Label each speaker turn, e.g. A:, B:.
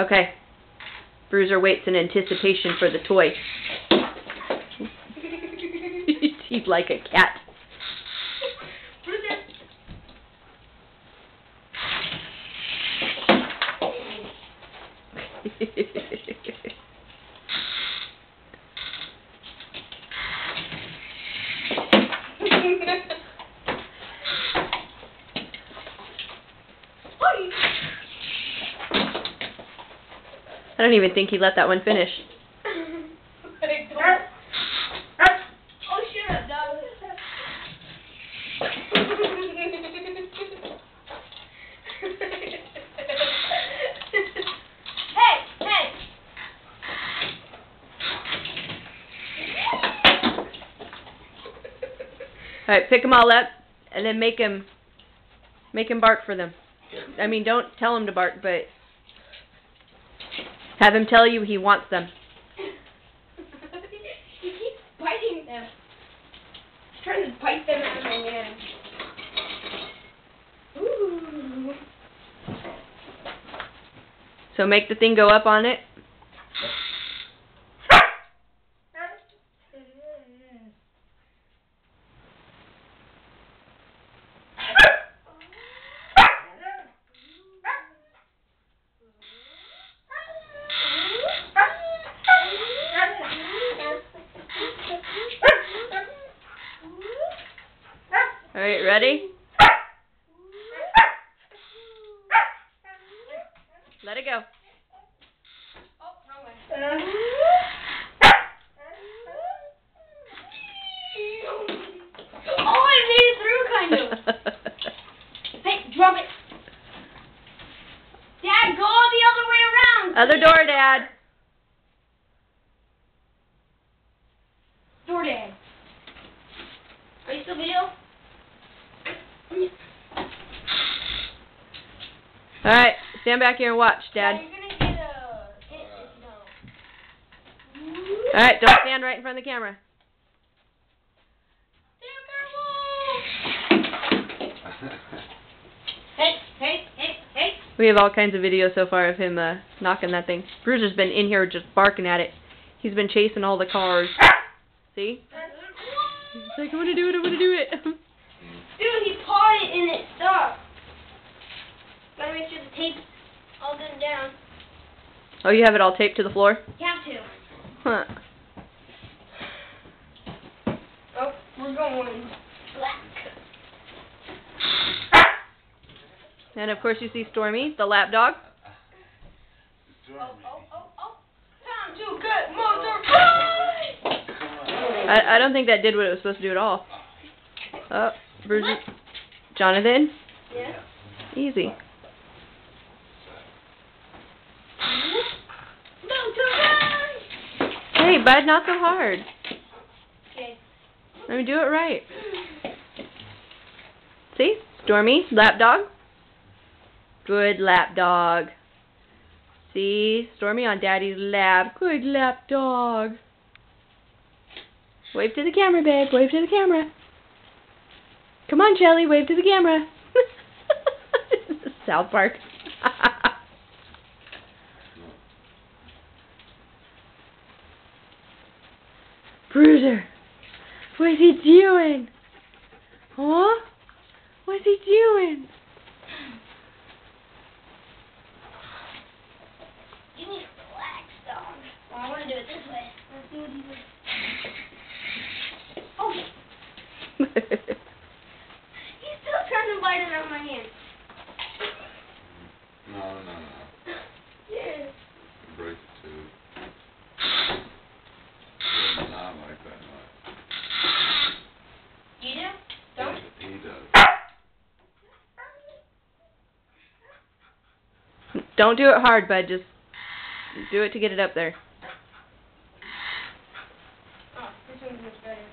A: Okay. Bruiser waits in anticipation for the toy. He's like a cat. I don't even think he let that one finish.
B: Oh, shut up, dog. Hey!
A: Alright, pick them all up and then make him bark for them. I mean, don't tell him to bark, but have him tell you he wants them.
B: He keeps biting them. He's trying to bite them out of my hand. Ooh.
A: So make the thing go up on it. Alright, ready? Let it go.
B: Oh, wrong way. Oh, I made it through, kind of. Hey, drop it. Dad, go the other way around.
A: Other door, Dad.
B: Door, Dad. Are you still video?
A: Alright, stand back here and watch,
B: Yeah,
A: Dad.
B: you're gonna get a hit if you don't.
A: Alright, don't stand right in front of the camera.
B: Hey.
A: We have all kinds of videos so far of him knocking that thing. Bruiser's been in here just barking at it. He's been chasing all the cars. See? He's like, I want to do it.
B: Dude, he pawed it and it stopped. Gotta make sure the tape's all done down.
A: Oh, you have it all taped to the floor?
B: You have to.
A: Huh.
B: Oh, we're going black.
A: And of course you see Stormy, the lap dog.
B: Oh. Time to get motor.
A: I don't think that did what it was supposed to do at all. Oh, Bruiser. Jonathan?
B: Yeah.
A: Easy. Hey, bud, not so hard.
B: Okay.
A: Let me do it right. See? Stormy, lap dog. Good lap dog. See? Stormy on Daddy's lap. Good lap dog. Wave to the camera, babe. Wave to the camera. Come on, Shelly. Wave to the camera. South Park. Bruiser. What's he doing? Huh? What's he doing?
B: You need to relax, dog. Well, I want to do it this way. Let's do it this way. Oh. He's still trying to bite it out of my hand.
C: No.
B: Yeah.
C: Break the tube. He does not like that much.
B: You do? Don't?
C: He does.
A: Don't do it hard, bud. Just do it to get it up there.
B: Oh, this one's much better.